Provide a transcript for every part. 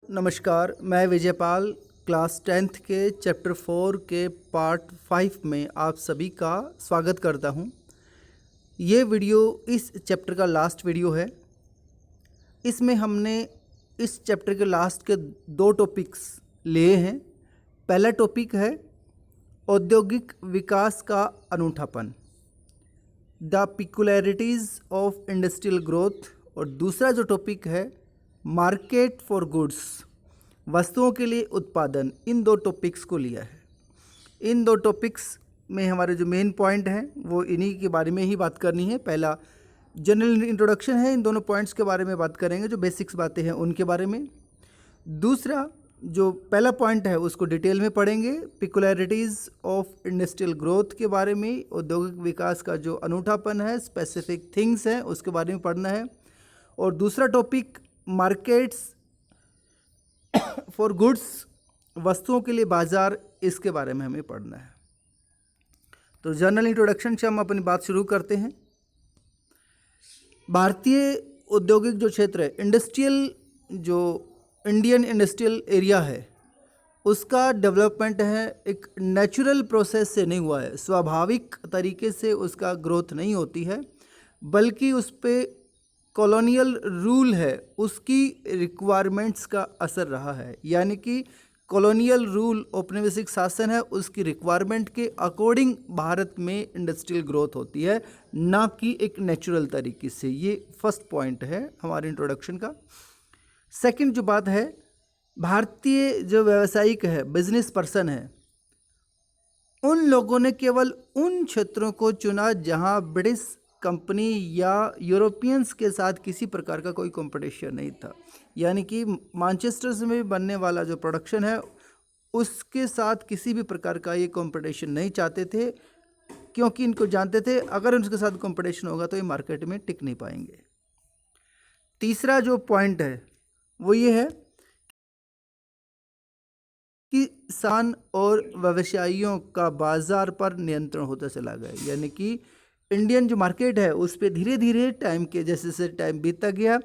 नमस्कार, मैं Vijaypal class 10th के चैप्टर 4 के पार्ट 5 में आप सभी का स्वागत करता हूं। ये वीडियो इस चैप्टर का लास्ट वीडियो है। इसमें हमने इस चैप्टर के लास्ट के दो टॉपिक्स लिए हैं। पहला टॉपिक है औद्योगिक विकास का अनूठापन, द पिकुलैरिटीज़ ऑफ इंडस्ट्रियल ग्रोथ, और दूसरा जो टॉपिक है मार्केट फॉर गुड्स, वस्तुओं के लिए उत्पादन। इन दो टॉपिक्स को लिया है। इन दो टॉपिक्स में हमारे जो मेन पॉइंट हैं वो इन्हीं के बारे में ही बात करनी है। पहला जनरल इंट्रोडक्शन है, इन दोनों पॉइंट्स के बारे में बात करेंगे, जो बेसिक्स बातें हैं उनके बारे में। दूसरा जो पहला पॉइंट है उसको डिटेल में पढ़ेंगे, पिकुलैरिटीज़ ऑफ इंडस्ट्रियल ग्रोथ के बारे में, औद्योगिक विकास का जो अनूठापन है, स्पेसिफिक थिंग्स हैं उसके बारे में पढ़ना है। और दूसरा टॉपिक मार्केट्स फॉर गुड्स, वस्तुओं के लिए बाजार, इसके बारे में हमें पढ़ना है। तो जनरल इंट्रोडक्शन से हम अपनी बात शुरू करते हैं। भारतीय औद्योगिक जो क्षेत्र है, इंडस्ट्रियल जो इंडियन इंडस्ट्रियल एरिया है, उसका डेवलपमेंट है एक नेचुरल प्रोसेस से नहीं हुआ है, स्वाभाविक तरीके से उसका ग्रोथ नहीं होती है, बल्कि उस पर कॉलोनियल रूल है, उसकी रिक्वायरमेंट्स का असर रहा है। यानी कि कॉलोनियल रूल, औपनिवेशिक शासन है, उसकी रिक्वायरमेंट के अकॉर्डिंग भारत में इंडस्ट्रियल ग्रोथ होती है, ना कि एक नेचुरल तरीके से। ये फर्स्ट पॉइंट है हमारे इंट्रोडक्शन का। सेकंड जो बात है, भारतीय जो व्यावसायिक है, बिजनेस पर्सन है, उन लोगों ने केवल उन क्षेत्रों को चुना जहां ब्रिटिश कंपनी या यूरोपियंस के साथ किसी प्रकार का कोई कंपटीशन नहीं था। यानी कि मैनचेस्टर में बनने वाला जो प्रोडक्शन है उसके साथ किसी भी प्रकार का ये कंपटीशन नहीं चाहते थे, क्योंकि इनको जानते थे अगर उनके साथ कंपटीशन होगा तो ये मार्केट में टिक नहीं पाएंगे। तीसरा जो पॉइंट है वो ये है कि किसान और व्यवसायियों का बाजार पर नियंत्रण होता चला गया। यानी कि इंडियन जो मार्केट है उस पर धीरे धीरे टाइम के जैसे जैसे टाइम बीतता गया,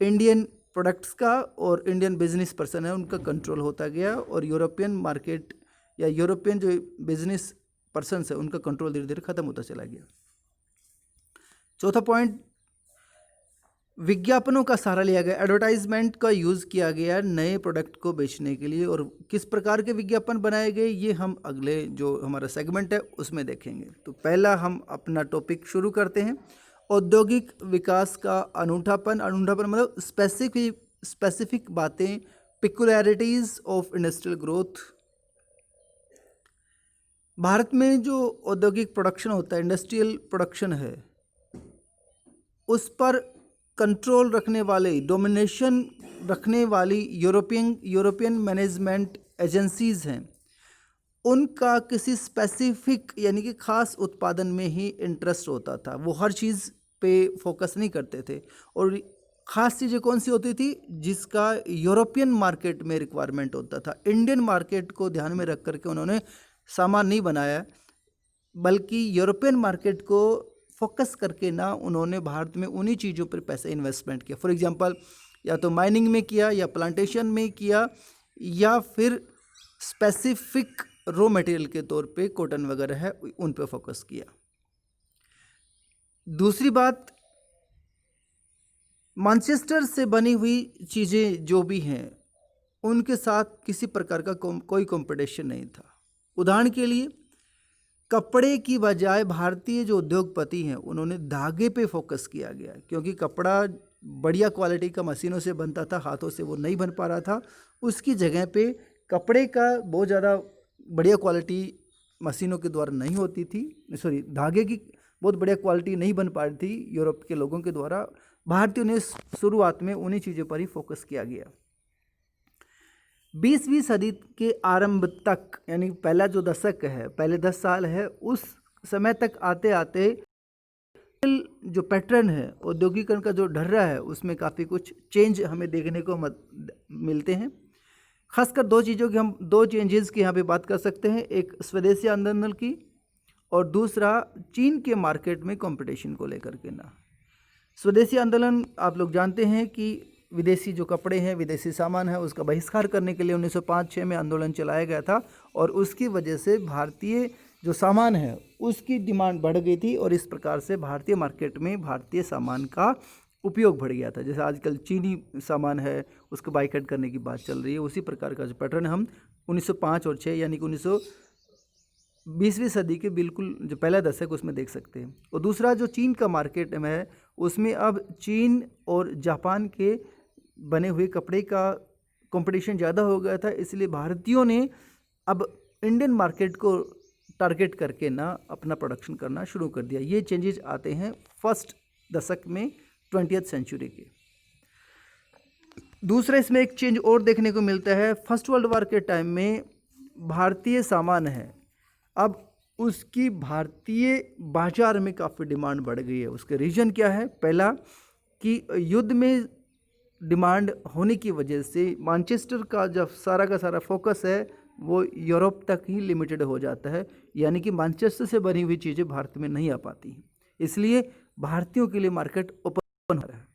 इंडियन प्रोडक्ट्स का और इंडियन बिजनेस पर्सन है उनका कंट्रोल होता गया, और यूरोपियन मार्केट या यूरोपियन जो बिजनेस पर्सन है उनका कंट्रोल धीरे धीरे खत्म होता चला गया। चौथा पॉइंट, विज्ञापनों का सहारा लिया गया, एडवर्टाइजमेंट का यूज़ किया गया नए प्रोडक्ट को बेचने के लिए। और किस प्रकार के विज्ञापन बनाए गए ये हम अगले जो हमारा सेगमेंट है उसमें देखेंगे। तो पहला हम अपना टॉपिक शुरू करते हैं, औद्योगिक विकास का अनूठापन। अनूठापन मतलब स्पेसिफिक बातें, पिकुलैरिटीज़ ऑफ इंडस्ट्रियल ग्रोथ। भारत में जो औद्योगिक प्रोडक्शन होता है, इंडस्ट्रियल प्रोडक्शन है, उस पर कंट्रोल रखने वाले, डोमिनेशन रखने वाली यूरोपियन मैनेजमेंट एजेंसीज़ हैं, उनका किसी स्पेसिफिक यानी कि ख़ास उत्पादन में ही इंटरेस्ट होता था। वो हर चीज़ पे फोकस नहीं करते थे। और ख़ास चीज़ें कौन सी होती थी जिसका यूरोपियन मार्केट में रिक्वायरमेंट होता था। इंडियन मार्केट को ध्यान में रख करके उन्होंने सामान नहीं बनाया, बल्कि यूरोपियन मार्केट को फोकस करके ना उन्होंने भारत में उन्हीं चीज़ों पर पैसे इन्वेस्टमेंट किया। फॉर एग्जांपल, या तो माइनिंग में किया, या प्लांटेशन में किया, या फिर स्पेसिफिक रॉ मटेरियल के तौर पे कॉटन वगैरह है उन पे फोकस किया। दूसरी बात, मैनचेस्टर से बनी हुई चीज़ें जो भी हैं उनके साथ किसी प्रकार का कोई कंपटीशन नहीं था। उदाहरण के लिए, कपड़े की बजाय भारतीय जो उद्योगपति हैं उन्होंने धागे पे फोकस किया गया, क्योंकि कपड़ा बढ़िया क्वालिटी का मशीनों से बनता था, हाथों से वो नहीं बन पा रहा था। उसकी जगह पे कपड़े का बहुत ज़्यादा बढ़िया क्वालिटी मशीनों के द्वारा नहीं होती थी, धागे की बहुत बढ़िया क्वालिटी नहीं बन पा रही थी यूरोप के लोगों के द्वारा। भारतीयों ने शुरुआत में उन्हीं चीज़ों पर ही फोकस किया गया। 20वीं सदी के आरंभ तक, यानी पहला जो दशक है, पहले 10 साल है, उस समय तक आते आते जो पैटर्न है औद्योगिकरण का जो ढर्रा है उसमें काफ़ी कुछ चेंज हमें देखने को मिलते हैं। खासकर दो चेंजेस की यहाँ पे बात कर सकते हैं। एक स्वदेशी आंदोलन की, और दूसरा चीन के मार्केट में कंपटीशन को लेकर के ना। स्वदेशी आंदोलन आप लोग जानते हैं कि विदेशी जो कपड़े हैं, विदेशी सामान है, उसका बहिष्कार करने के लिए 1905-6 में आंदोलन चलाया गया था और उसकी वजह से भारतीय जो सामान है उसकी डिमांड बढ़ गई थी और इस प्रकार से भारतीय मार्केट में भारतीय सामान का उपयोग बढ़ गया था। जैसे आजकल चीनी सामान है उसको बाइकआउट करने की बात चल रही है, उसी प्रकार का जो पैटर्न हम 1905 और 6 यानी कि 1920वीं सदी के बिल्कुल जो पहला दशक उसमें देख सकते हैं। और दूसरा जो चीन का मार्केट में है उसमें अब चीन और जापान के बने हुए कपड़े का कंपटीशन ज़्यादा हो गया था, इसलिए भारतीयों ने अब इंडियन मार्केट को टारगेट करके ना अपना प्रोडक्शन करना शुरू कर दिया। ये चेंजेस आते हैं फर्स्ट दशक में 20th सेंचुरी के। दूसरा इसमें एक चेंज और देखने को मिलता है, फर्स्ट वर्ल्ड वॉर के टाइम में भारतीय सामान है अब उसकी भारतीय बाजार में काफ़ी डिमांड बढ़ गई है। उसके रीज़न क्या है? पहला कि युद्ध में डिमांड होने की वजह से मैनचेस्टर का जब सारा का सारा फोकस है वो यूरोप तक ही लिमिटेड हो जाता है, यानी कि मैनचेस्टर से बनी हुई चीज़ें भारत में नहीं आ पाती हैं, इसलिए भारतीयों के लिए मार्केट ओपन हो रहा है।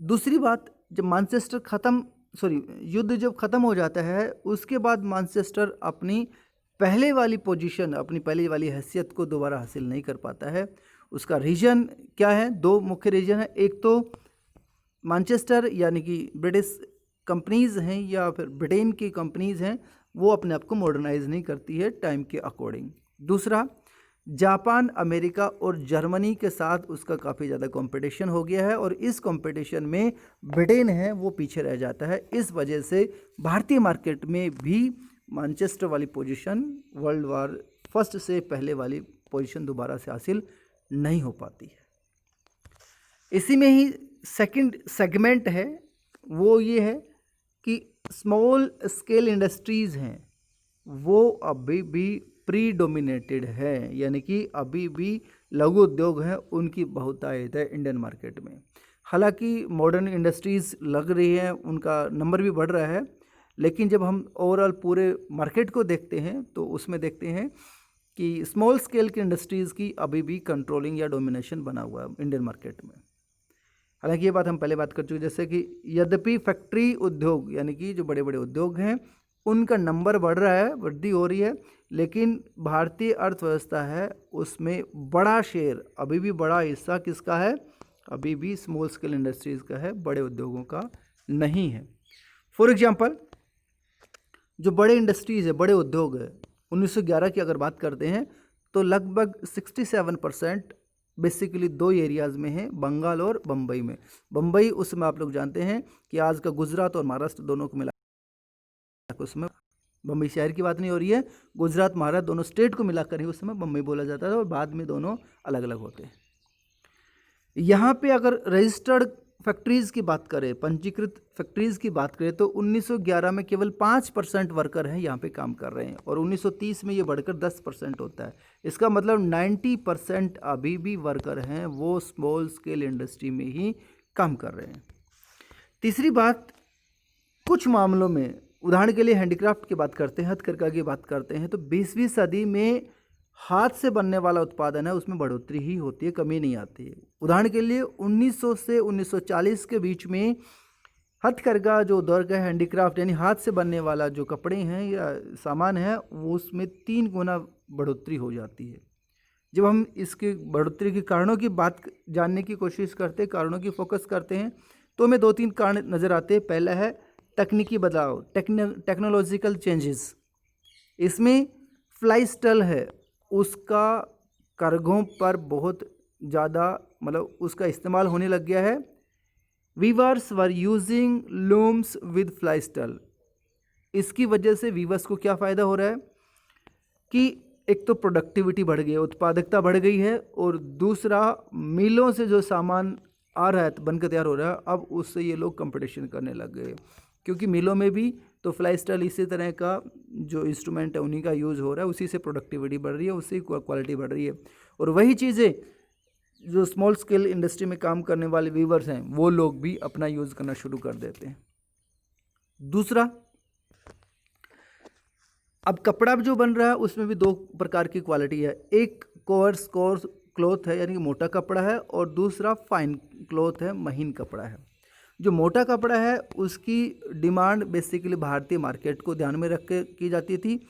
दूसरी बात, जब युद्ध जब ख़त्म हो जाता है उसके बाद मैनचेस्टर अपनी पहले वाली पोजीशन, अपनी पहले वाली हैसियत को दोबारा हासिल नहीं कर पाता है। उसका रीज़न क्या है? दो मुख्य रीज़न है। एक तो मैनचेस्टर यानी कि ब्रिटिश कंपनीज़ हैं या फिर ब्रिटेन की कंपनीज़ हैं, वो अपने आप को मॉडर्नाइज नहीं करती है टाइम के अकॉर्डिंग। दूसरा, जापान, अमेरिका और जर्मनी के साथ उसका काफ़ी ज़्यादा कंपटीशन हो गया है और इस कंपटीशन में ब्रिटेन है वो पीछे रह जाता है। इस वजह से भारतीय मार्केट में भी मैनचेस्टर वाली पोजीशन वर्ल्ड वॉर फर्स्ट से पहले वाली पोजीशन दोबारा से हासिल नहीं हो पाती है। इसी में ही सेकंड सेगमेंट है, वो ये है कि स्मॉल स्केल इंडस्ट्रीज़ हैं वो अभी भी प्रीडोमिनेटेड है, यानी कि अभी भी लघु उद्योग हैं उनकी बहुतायत है इंडियन मार्केट में। हालांकि मॉडर्न इंडस्ट्रीज़ लग रही हैं, उनका नंबर भी बढ़ रहा है, लेकिन जब हम ओवरऑल पूरे मार्केट को देखते हैं तो उसमें देखते हैं कि स्मॉल स्केल की इंडस्ट्रीज़ की अभी भी कंट्रोलिंग या डोमिनेशन बना हुआ है इंडियन मार्केट में। हालांकि ये बात हम पहले बात कर चुके, जैसे कि यद्यपि फैक्ट्री उद्योग यानी कि जो बड़े बड़े उद्योग हैं उनका नंबर बढ़ रहा है, वृद्धि हो रही है, लेकिन भारतीय अर्थव्यवस्था है उसमें बड़ा शेयर, अभी भी बड़ा हिस्सा किसका है? अभी भी स्मॉल स्केल इंडस्ट्रीज़ का है, बड़े उद्योगों का नहीं है। फॉर एग्जांपल, जो बड़े इंडस्ट्रीज़ है, बड़े उद्योग है, 1911 की अगर बात करते हैं तो लगभग 67% बेसिकली दो एरियाज़ में है, बंगाल और बम्बई में। बम्बई उस समय आप लोग जानते हैं कि आज का गुजरात और महाराष्ट्र दोनों को मिला, उसमें बम्बई शहर की बात नहीं हो रही है, गुजरात महाराष्ट्र दोनों स्टेट को मिलाकर ही उस समय बम्बई बोला जाता था और बाद में दोनों अलग अलग होते हैं। यहाँ पे अगर रजिस्टर्ड फैक्ट्रीज़ की बात करें, पंजीकृत फैक्ट्रीज़ की बात करें तो 1911 में केवल 5% वर्कर हैं यहाँ पे काम कर रहे हैं और 1930 में ये बढ़कर 10% होता है। इसका मतलब 90% अभी भी वर्कर हैं वो स्मॉल स्केल इंडस्ट्री में ही काम कर रहे हैं। तीसरी बात, कुछ मामलों में उदाहरण के लिए हैंडीक्राफ्ट की बात करते हैं, हथकरघा की बात करते हैं तो 20वीं सदी में हाथ से बनने वाला उत्पादन है उसमें बढ़ोतरी ही होती है, कमी नहीं आती है। उदाहरण के लिए 1900 से 1940 के बीच में हथकरघा जो उद्योग है, हैंडीक्राफ्ट यानी हाथ से बनने वाला जो कपड़े हैं या सामान है वो उसमें 3 गुना बढ़ोतरी हो जाती है। जब हम इसके बढ़ोतरी के कारणों की बात जानने की कोशिश करते हैं, कारणों की फोकस करते हैं तो हमें 2-3 कारण नज़र आते हैं। पहला है तकनीकी बदलाव, टेक्नोलॉजिकल चेंजेस। इसमें फ्लाई स्टल है उसका कार्गों पर बहुत ज़्यादा मतलब उसका इस्तेमाल होने लग गया है। Weavers were using looms with fly shuttle. इसकी वजह से वीवर्स को क्या फ़ायदा हो रहा है कि एक तो प्रोडक्टिविटी बढ़ गई है, उत्पादकता बढ़ गई है और दूसरा मिलों से जो सामान आ रहा है बनकर तैयार हो रहा है अब उससे ये लोग कंपटीशन करने लग गए, क्योंकि मिलों में भी तो फ्लाई स्टाइल इसी तरह का जो इंस्ट्रूमेंट है उन्हीं का यूज़ हो रहा है, उसी से प्रोडक्टिविटी बढ़ रही है, उससे क्वालिटी बढ़ रही है और वही चीज़ें जो स्मॉल स्केल इंडस्ट्री में काम करने वाले वीवर्स हैं वो लोग भी अपना यूज़ करना शुरू कर देते हैं। दूसरा, अब कपड़ा जो बन रहा है उसमें भी 2 प्रकार की क्वालिटी है, एक कोर्स क्लॉथ है यानी कि मोटा कपड़ा है और दूसरा फाइन क्लॉथ है, महीन कपड़ा है। जो मोटा कपड़ा है उसकी डिमांड बेसिकली भारतीय मार्केट को ध्यान में रख के की जाती थी,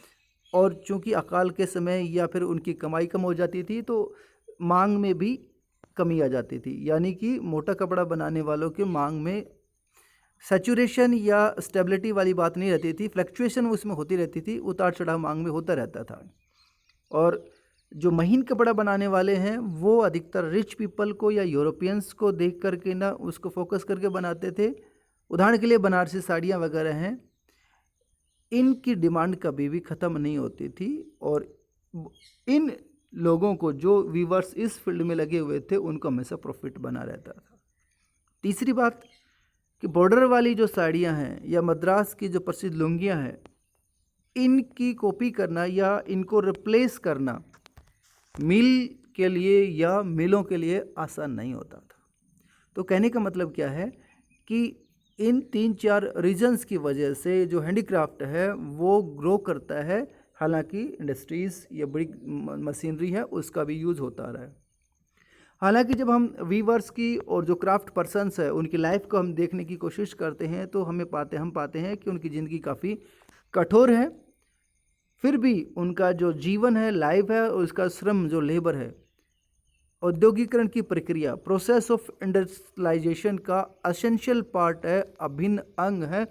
और चूंकि अकाल के समय या फिर उनकी कमाई कम हो जाती थी तो मांग में भी कमी आ जाती थी। यानी कि मोटा कपड़ा बनाने वालों के मांग में सैचुरेशन या स्टेबिलिटी वाली बात नहीं रहती थी, फ्लक्चुएशन उसमें होती रहती थी, उतार चढ़ाव मांग में होता रहता था। और जो महीन कपड़ा बनाने वाले हैं वो अधिकतर रिच पीपल को या यूरोपियंस को देख करके ना उसको फोकस करके बनाते थे। उदाहरण के लिए बनारसी साड़ियाँ वगैरह हैं, इनकी डिमांड कभी भी ख़त्म नहीं होती थी, और इन लोगों को जो वीवर्स इस फील्ड में लगे हुए थे उनको हमेशा प्रॉफिट बना रहता था। तीसरी बात कि बॉर्डर वाली जो साड़ियाँ हैं या मद्रास की जो प्रसिद्ध लुंगियाँ हैं, इनकी कॉपी करना या इनको रिप्लेस करना मिल के लिए या मिलों के लिए आसान नहीं होता था। तो कहने का मतलब क्या है कि इन 3-4 रीजन्स की वजह से जो हैंडीक्राफ्ट है वो ग्रो करता है, हालांकि इंडस्ट्रीज़ या बड़ी मशीनरी है उसका भी यूज़ होता रहा है। हालांकि जब हम वीवर्स की और जो क्राफ्ट पर्सन्स है उनकी लाइफ को हम देखने की कोशिश करते हैं तो हम पाते हैं कि उनकी ज़िंदगी काफ़ी कठोर है, फिर भी उनका जो जीवन है, लाइफ है, और उसका श्रम जो लेबर है, औद्योगिकरण की प्रक्रिया, प्रोसेस ऑफ इंडस्ट्रियलाइजेशन का एसेंशियल पार्ट है, अभिन्न अंग है।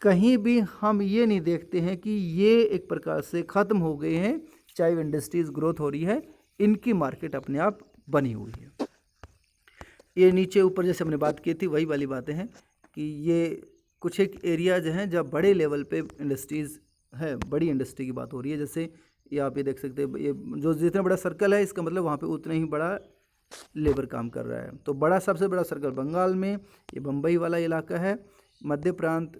कहीं भी हम ये नहीं देखते हैं कि ये एक प्रकार से ख़त्म हो गए हैं, चाहे इंडस्ट्रीज़ ग्रोथ हो रही है, इनकी मार्केट अपने आप बनी हुई है। ये नीचे ऊपर जैसे हमने बात की थी वही वाली बातें हैं कि ये कुछ एक एरियाज हैं जब बड़े लेवल पे इंडस्ट्रीज़ है, बड़ी इंडस्ट्री की बात हो रही है। जैसे ये आप ये देख सकते हैं, ये जो जितना बड़ा सर्कल है इसका मतलब वहाँ पे उतना ही बड़ा लेबर काम कर रहा है। तो बड़ा सबसे बड़ा सर्कल बंगाल में, ये बम्बई वाला इलाका है, मध्य प्रांत,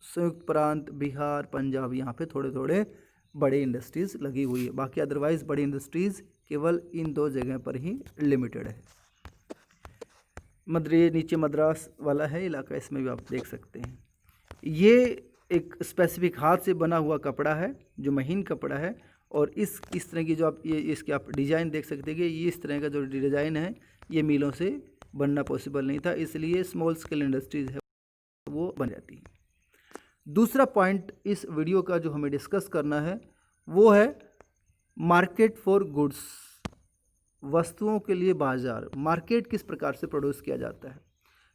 संयुक्त प्रांत, बिहार, पंजाब, यहाँ पे थोड़े थोड़े बड़े इंडस्ट्रीज़ लगी हुई है। बाकी अदरवाइज़ बड़ी इंडस्ट्रीज़ केवल इन 2 जगह पर ही लिमिटेड है। नीचे मद्रास वाला है इलाका, इसमें भी आप देख सकते हैं। ये एक स्पेसिफिक हाथ से बना हुआ कपड़ा है जो महीन कपड़ा है, और इस तरह की जो आप ये इसके आप डिज़ाइन देख सकते हैं कि ये इस तरह का जो डिज़ाइन है ये मिलों से बनना पॉसिबल नहीं था, इसलिए स्मॉल स्केल इंडस्ट्रीज़ है वो बन जाती है। दूसरा पॉइंट इस वीडियो का जो हमें डिस्कस करना है वो है मार्केट फॉर गुड्स, वस्तुओं के लिए बाज़ार। मार्केट किस प्रकार से प्रोड्यूस किया जाता है।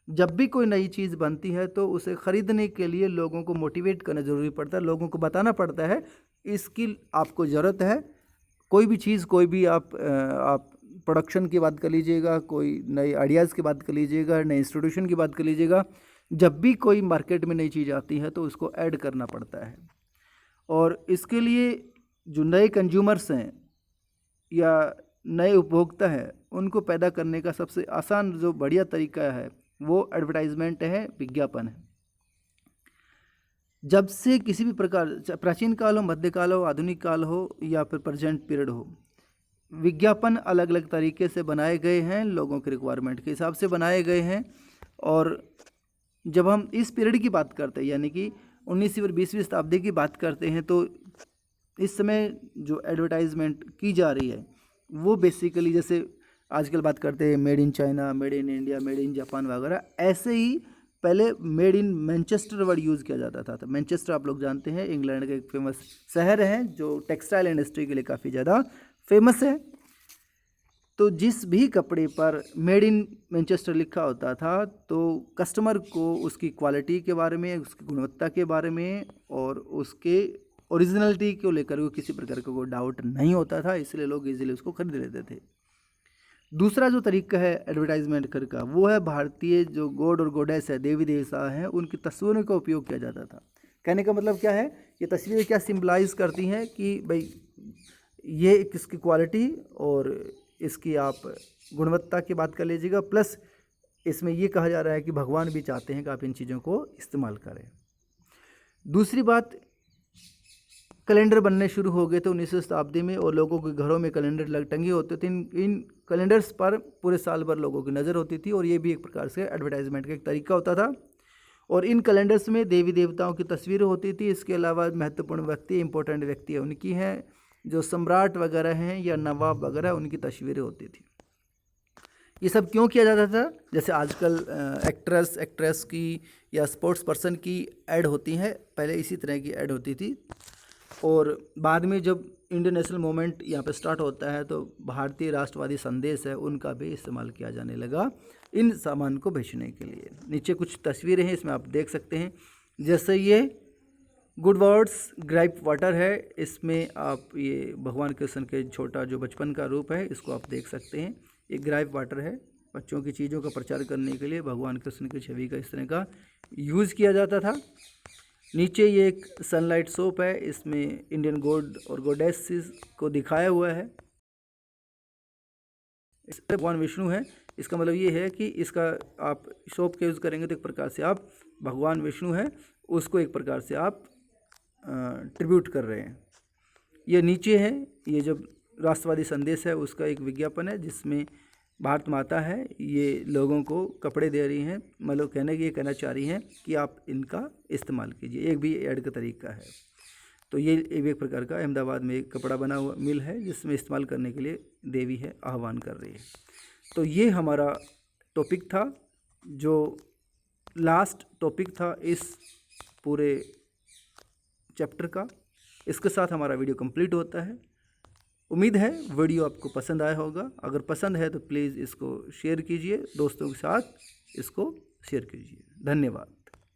जब भी कोई नई चीज़ बनती है तो उसे ख़रीदने के लिए लोगों को मोटिवेट करना ज़रूरी पड़ता है, लोगों को बताना पड़ता है इसकी आपको ज़रूरत है। कोई भी चीज़, कोई भी आप प्रोडक्शन की बात कर लीजिएगा, कोई नए आइडियाज़ की बात कर लीजिएगा, नए इंस्टीट्यूशन की बात कर लीजिएगा, जब भी कोई मार्केट में नई चीज़ आती है तो उसको ऐड करना पड़ता है। और इसके लिए जो नए कंज्यूमर्स हैं या नए उपभोक्ता हैं उनको पैदा करने का सबसे आसान जो बढ़िया तरीका है वो एडवर्टाइजमेंट है, विज्ञापन है। जब से किसी भी प्रकार, प्राचीन काल हो, मध्यकाल हो, आधुनिक काल हो या फिर प्रेजेंट पीरियड हो, विज्ञापन अलग अलग तरीके से बनाए गए हैं, लोगों के रिक्वायरमेंट के हिसाब से बनाए गए हैं। और जब हम इस पीरियड की बात करते हैं यानी कि 19वीं और 20वीं शताब्दी की बात करते हैं तो इस समय जो एडवर्टाइजमेंट की जा रही है वो बेसिकली जैसे आजकल बात करते हैं made in China, made in India, made in Japan वगैरह, ऐसे ही पहले made in Manchester word use किया जाता था। तो मैनचेस्टर आप लोग जानते हैं इंग्लैंड का एक फेमस शहर है जो टेक्सटाइल इंडस्ट्री के लिए काफ़ी ज़्यादा फेमस है। तो जिस भी कपड़े पर मेड इन मैनचेस्टर लिखा होता था तो कस्टमर को उसकी क्वालिटी के बारे में, उसकी गुणवत्ता के बारे में और उसके ओरिजिनलिटी को लेकर वो किसी प्रकार का कोई डाउट नहीं होता था, इसलिए लोग इजीली उसको खरीद लेते थे। दूसरा जो तरीका है एडवर्टाइजमेंट कर का वो है भारतीय जो गॉड और गॉडेस है, देवी देवता हैं, उनकी तस्वीरों का उपयोग किया जाता था। कहने का मतलब क्या है, ये तस्वीरें क्या सिंबलाइज करती हैं कि भाई ये किसकी क्वालिटी और इसकी आप गुणवत्ता की बात कर लीजिएगा, प्लस इसमें ये कहा जा रहा है कि भगवान भी चाहते हैं कि आप इन चीज़ों को इस्तेमाल करें। दूसरी बात, कैलेंडर बनने शुरू हो गए थे 19वीं शताब्दी में और लोगों के घरों में कैलेंडर टंगे होते थे। इन कैलेंडर्स पर पूरे साल भर लोगों की नज़र होती थी और ये भी एक प्रकार से एडवर्टाइजमेंट का एक तरीका होता था। और इन कैलेंडर्स में देवी देवताओं की तस्वीरें होती थी। इसके अलावा महत्वपूर्ण व्यक्ति, इंपॉर्टेंट व्यक्ति उनकी हैं, जो सम्राट वगैरह हैं या नवाब वगैरह, उनकी तस्वीरें होती थी। ये सब क्यों किया जाता था? जैसे आजकल एक्ट्रेस की या स्पोर्ट्स पर्सन की ऐड होती हैं, पहले इसी तरह की ऐड होती थी। और बाद में जब इंडियन नेशनल मूवमेंट यहाँ पे स्टार्ट होता है तो भारतीय राष्ट्रवादी संदेश है उनका भी इस्तेमाल किया जाने लगा इन सामान को बेचने के लिए। नीचे कुछ तस्वीरें हैं, इसमें आप देख सकते हैं। जैसे ये गुड वर्ड्स ग्राइप वाटर है, इसमें आप ये भगवान कृष्ण के छोटा जो बचपन का रूप है इसको आप देख सकते हैं। ये ग्राइप वाटर है, बच्चों की चीज़ों का प्रचार करने के लिए भगवान कृष्ण की छवि का इस तरह का यूज़ किया जाता था। नीचे ये एक सनलाइट सोप है, इसमें इंडियन गॉड और गॉडेसेस को दिखाया हुआ है। इस भगवान विष्णु है, इसका मतलब ये है कि इसका आप सोप के यूज़ करेंगे तो एक प्रकार से आप भगवान विष्णु है उसको एक प्रकार से आप ट्रिब्यूट कर रहे हैं। ये नीचे है, ये जब राष्ट्रवादी संदेश है उसका एक विज्ञापन है जिसमें भारत माता है ये लोगों को कपड़े दे रही हैं, मतलब ये कहना चाह रही हैं कि आप इनका इस्तेमाल कीजिए। एक भी ऐड का तरीका है। तो ये एक प्रकार का अहमदाबाद में एक कपड़ा बना हुआ मिल है जिसमें इस्तेमाल करने के लिए देवी है आह्वान कर रही है। तो ये हमारा टॉपिक था, जो लास्ट टॉपिक था इस पूरे चैप्टर का। इसके साथ हमारा वीडियो कंप्लीट होता है। उम्मीद है वीडियो आपको पसंद आया होगा। अगर पसंद है तो प्लीज़ इसको शेयर कीजिए, दोस्तों के साथ इसको शेयर कीजिए। धन्यवाद।